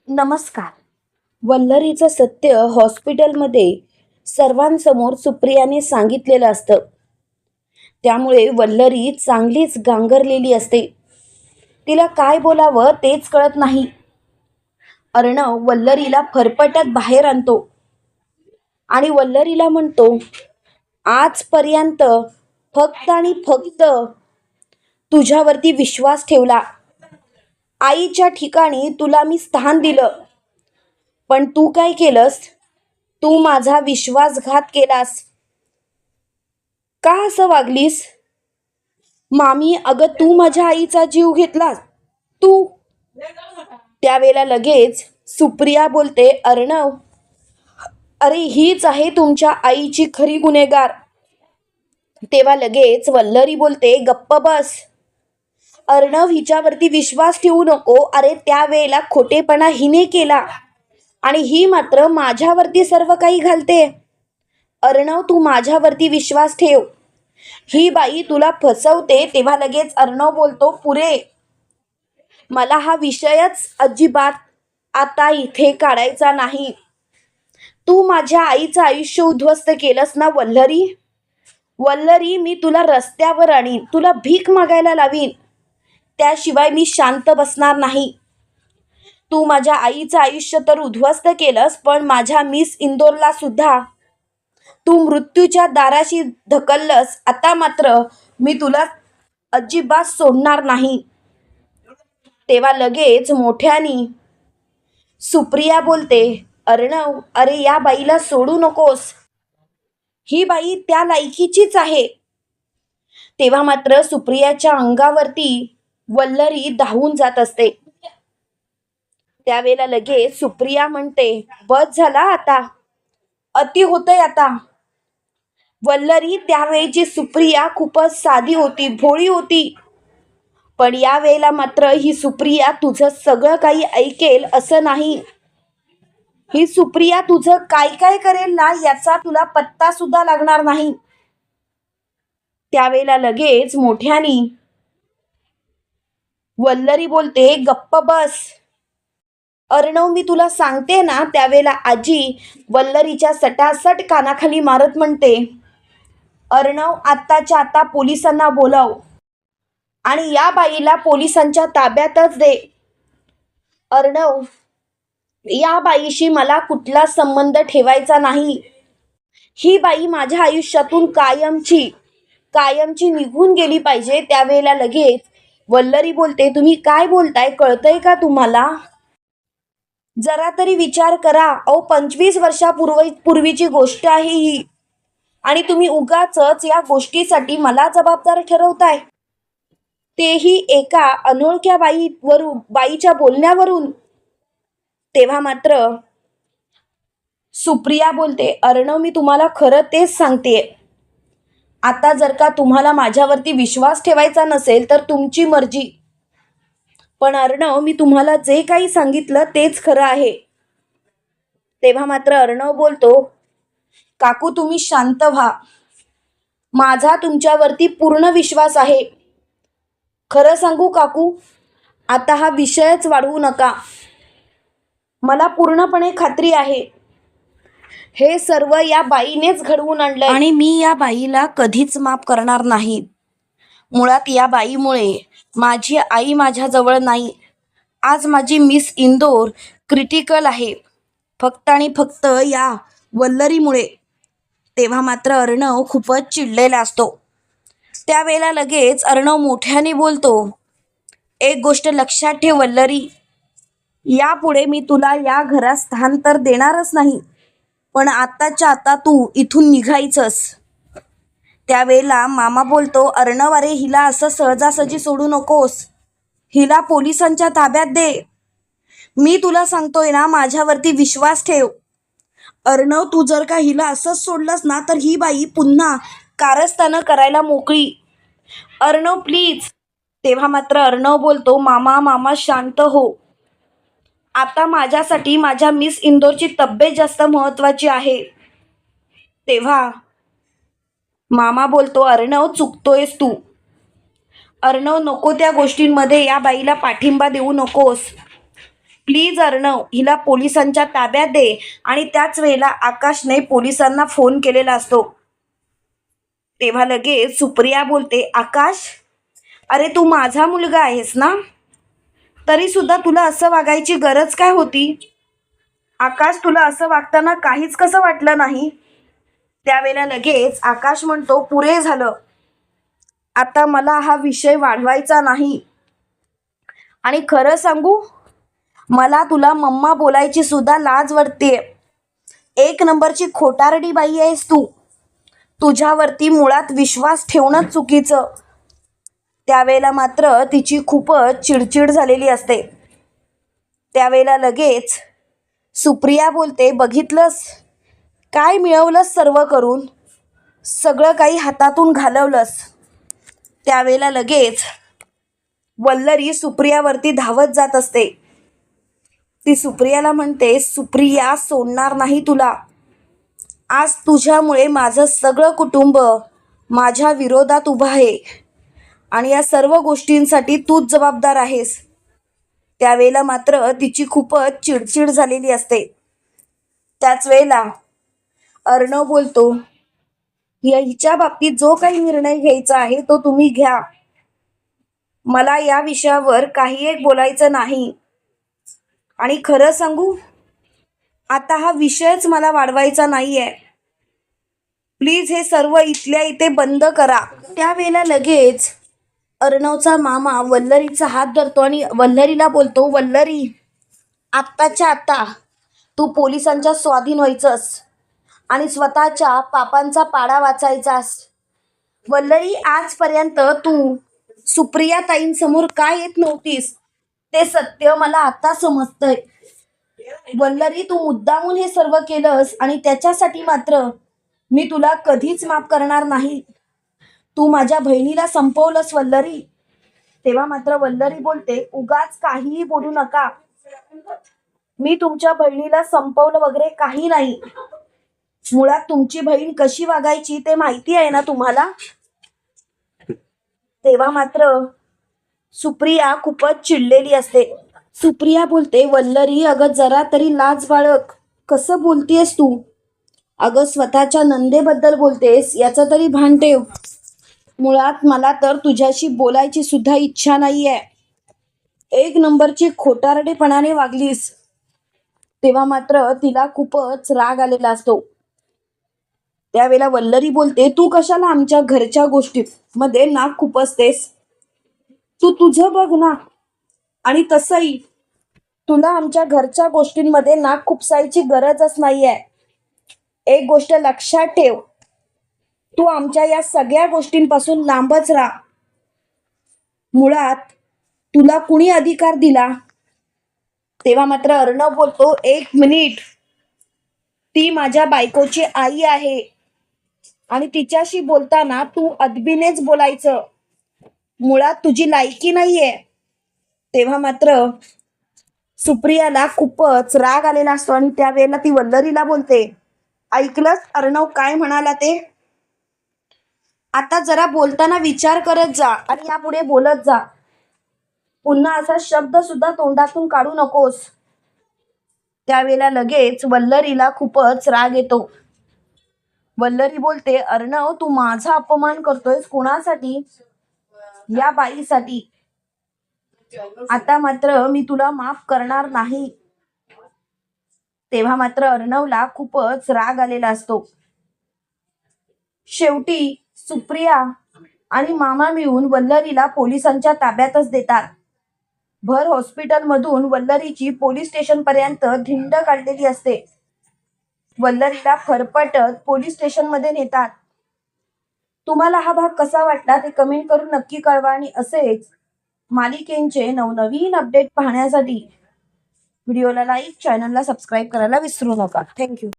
नमस्कार. वल्लरीचं सत्य हॉस्पिटलमध्ये सर्वांसमोर सुप्रियाने सांगितलेलं असतं. त्यामुळे वल्लरी चांगलीच गांगरलेली असते. तिला काय बोलावं तेच कळत नाही. अर्णव वल्लरीला फरफटत बाहेर आणतो आणि वल्लरीला म्हणतो, आजपर्यंत फक्त आणि फक्त तुझ्यावरती विश्वास ठेवला. आईच्या ठिकाणी तुला मी स्थान दिलं, पण तू काय केलंस? तू माझा विश्वासघात केलास. का असं वागलीस? मामी, अगं तू माझ्या आईचा जीव घेतलास. तू. त्यावेळेला लगेच सुप्रिया बोलते, अर्णव, अरे हीच आहे तुमच्या आईची खरी गुन्हेगार. तेव्हा लगेच वल्लरी बोलते, गप्प बस. अर्णव, हिच्यावरती विश्वास ठेवू नको. अरे त्यावेळेला खोटेपणा हिने केला आणि ही मात्र माझ्यावरती सर्व काही घालते. अर्णव, तू माझ्यावरती विश्वास ठेव. ही बाई तुला फसवते. तेव्हा लगेच अर्णव बोलतो, पुरे. मला हा विषयच अजिबात आता इथे काढायचा नाही. तू माझ्या आईचं आयुष्य उद्ध्वस्त केलंस ना वल्लरी. वल्लरी, मी तुला रस्त्यावर आणीन, तुला भीक मागायला लावीन. त्याशिवाय मी शांत बसणार नाही. तू माझ्या आईचं आयुष्य तर उद्ध्वस्त केलंस, पण माझ्या मिस इंदोरला सुद्धा तू मृत्यूच्या दाराशी ढकललंस. आता मात्र मी तुला अजिबात सोडणार नाही. तेव्हा लगेच मोठ्यानी सुप्रिया बोलते, अर्णव, अरे या बाईला सोडू नकोस. ही बाई त्या लायकीचीच आहे. तेव्हा मात्र सुप्रियाच्या अंगावरती वल्लरी धावून जात असते. त्यावेळेला लगेच सुप्रिया म्हणते, बस झाला आता, अति होतंय आता. वल्लरी, त्यावेळेची सुप्रिया खूपच साधी होती, भोळी होती. पण या वेळेला मात्र ही सुप्रिया तुझं सगळं काही ऐकेल असं नाही. ही सुप्रिया तुझं काय काय करेल ना, याचा तुला पत्ता सुद्धा लागणार नाही. त्यावेळेला लगेच मोठ्यानी वल्लरी बोलते, गप्प बस. अर्णव, मी तुला सांगते ना. त्यावेळेला आजी वल्लरीच्या सटासट कानाखाली मारत म्हणते, अर्णव, आत्ताच्या आता पोलिसांना बोलाव आणि या बाईला पोलिसांच्या ताब्यातच दे. अर्णव, या बाईशी मला कुठला संबंध ठेवायचा नाही. ही बाई माझ्या आयुष्यातून कायमची निघून गेली पाहिजे. त्यावेळेला लगेच वल्लरी बोलते, तुम्ही काय बोलताय? कळतंय का तुम्हाला? जरा तरी विचार करा. 25 वर्षापूर्वीची गोष्ट आहे ही, आणि तुम्ही उगाचच या गोष्टीसाठी मला जबाबदार ठरवताय, तेही एका अनोळख्या बाईच्या बोलण्यावरून. तेव्हा मात्र सुप्रिया बोलते, अर्णव, मी तुम्हाला खरं तेच सांगते. आता जर का तुम्हाला माझ्यावरती विश्वास ठेवायचा नसेल तर तुमची मर्जी, पण अर्णव, मी तुम्हाला जे काही सांगितलं तेच खरं आहे. तेव्हा मात्र अर्णव बोलतो, काकू तुम्ही शांत व्हा. माझा तुमच्यावरती पूर्ण विश्वास आहे. खरं सांगू काकू, आता हा विषयच वाढवू नका. मला पूर्णपणे खात्री आहे हे सर्व या बाईनेच घडवून आणलंय आणि मी या बाईला कधीच माफ करणार नाही. मुळात या बाईमुळे माझी आई माझ्याजवळ नाही. आज माझी मिस इंदोर क्रिटिकल आहे, फक्त आणि फक्त या वल्लरीमुळे. तेव्हा मात्र अर्णव खूपच चिडलेला असतो. त्यावेळेला लगेच अर्णव मोठ्याने बोलतो, एक गोष्ट लक्षात ठेव वल्लरी, यापुढे मी तुला या घरात स्थान तर देणारच नाही, पण आत्ताच्या आता तू इथून निघायचंस. त्यावेळेला मामा बोलतो, अर्णव, अरे हिला असं सहजासहजी सोडू नकोस. हिला पोलिसांच्या ताब्यात दे. मी तुला सांगतोय ना, माझ्यावरती विश्वास ठेव. अर्णव, तू जर का हिला असंच सोडलंस ना तर ही बाई पुन्हा कारस्थानं करायला मोकळी. अर्णव, प्लीज. तेव्हा मात्र अर्णव बोलतो, मामा शांत हो. आता माझ्यासाठी माझ्या मिस इंदोरची तब्येत जास्त महत्वाची आहे. तेव्हा मामा बोलतो, अर्णव, चुकतोयस तू. अर्णव, नको त्या गोष्टींमध्ये या बाईला पाठिंबा देऊ नकोस. प्लीज अर्णव, हिला पोलिसांच्या ताब्यात दे. आणि त्याच वेळेला आकाशने पोलिसांना फोन केलेला असतो. तेव्हा लगेच सुप्रिया बोलते, आकाश, अरे तू माझा मुलगा आहेस ना, तरी सुद्धा तुला असं वागायची गरज काय होती? आकाश, तुला असं वागताना काहीच कसं वाटलं नाही? त्यावेळेला लगेच आकाश म्हणतो, पुरे झालं, आता मला हा विषय वाढवायचा नाही. आणि खरं सांगू, मला तुला मम्मा बोलायची सुद्धा लाज वाटते. एक नंबरची खोटारडी बाई आहेस तू. तुझ्यावरती मुळात विश्वास ठेवणंच चुकीचं. त्यावेळेला मात्र तिची खूपच चिडचिड झालेली असते. त्यावेळेला लगेच सुप्रिया बोलते, बघितलंस काय मिळवलंस सर्व करून, सगळं काही हातातून घालवलंस. त्यावेळेला लगेच वल्लरी सुप्रियावरती धावत जात असते. ती सुप्रियाला म्हणते, सुप्रिया, सोडणार नाही तुला. आज तुझ्यामुळे माझं सगळं कुटुंब माझ्या विरोधात उभं आहे आणि या सर्व गोष्टींसाठी तूच जबाबदार आहेस. त्यावेळेला मात्र तिची खूपच चिडचिड झालेली असते. त्याच वेळेला अर्णव बोलतो, हिच्या बाबतीत जो काही निर्णय घ्यायचा आहे तो तुम्ही घ्या. मला या विषयावर काही एक बोलायचं नाही. आणि खरं सांगू, आता हा विषयच मला वाढवायचा नाहीये. प्लीज हे सर्व इथल्या इथे बंद करा. त्यावेळेला लगेच अर्णवचा मामा वल्लरीचा हात धरतो आणि वल्लरीला बोलतो, वल्लरी, आत्ताच्या आत्ता तू पोलिसांच्या स्वाधीन व्हायचंस आणि स्वतःच्या पापांचा पाडा वाचायचास. वल्लरी, आजपर्यंत तू सुप्रिया ताईंसमोर का येत नव्हतीस ते सत्य मला आता समजतंय. वल्लरी, तू मुद्दामून हे सर्व केलंस आणि त्याच्यासाठी मात्र मी तुला कधीच माफ करणार नाही. तू माझ्या बहिणीला संपवलंस वल्लरी. तेव्हा मात्र वल्लरी बोलते, उगाच काहीही बोलू नका. मी तुमच्या बहिणीला संपवलं वगैरे काही नाही. मुळात तुमची बहीण कशी वागायची ते माहिती आहे ना तुम्हाला. तेव्हा मात्र सुप्रिया खूपच चिडलेली असते. सुप्रिया बोलते, वल्लरी, अगं जरा तरी लाज बाळग. कसं बोलतेस तू? अगं स्वतःच्या नंदेबद्दल बोलतेस याचं तरी भान ठेव. मुळात मला तर तुझ्याशी बोलायची सुद्धा इच्छा नाहीये. एक नंबरची खोटारडेपणाने वागलीस. तेव्हा मात्र तिला खूपच राग आलेला असतो. त्यावेळेला वल्लरी बोलते, तू कशाला आमच्या घरच्या गोष्टींमध्ये नाक खुपसतेस? तू तुझं बघ ना. आणि तसंही तुला आमच्या घरच्या गोष्टींमध्ये नाक खुपसायची गरजच नाहीये. एक गोष्ट लक्षात ठेव, तू आमच्या या सगळ्या गोष्टींपासून लांबच राहा. मुळात तुला कुणी अधिकार दिला? तेव्हा मात्र अर्णव बोलतो, एक मिनिट, ती माझ्या बायकोची आई आहे आणि तिच्याशी बोलताना तू अदबीनेच बोलायचं. मुळात तुझी लायकी नाहीये. तेव्हा मात्र सुप्रियाला खूपच राग आलेला असतो आणि त्यावेळेला ती वल्लरीला बोलते, ऐकलंस अर्णव काय म्हणाला ते? आता जरा बोलताना विचार करत जा आणि यापुढे बोलत जा. पुन्हा असा शब्द सुद्धा तोंडातून काढू नकोस. त्यावेळेला लगेच वल्लरीला खूपच राग येतो. वल्लरी बोलते, अर्णव, तू माझा अपमान करतोयस. कोणासाठी? या बाईसाठी. आता मात्र मी तुला माफ करणार नाही. तेव्हा मात्र अर्णवला खूपच राग आलेला असतो. शेवटी सुप्रिया आणि मामा मिळून वल्लरीला पोलिसांच्या ताब्यातच देतात. भर हॉस्पिटलमधून वल्लरीची पोलीस स्टेशन पर्यंत धिंड काढलेली असते. वल्लरीला फरफटत पोलीस स्टेशनमध्ये नेतात. तुम्हाला हा भाग कसा वाटला ते कमेंट करून नक्की कळवा आणि असेच मालिकेंचे नवनवीन अपडेट पाहण्यासाठी व्हिडिओला लाईक, चॅनलला सबस्क्राईब करायला विसरू नका. थँक्यू.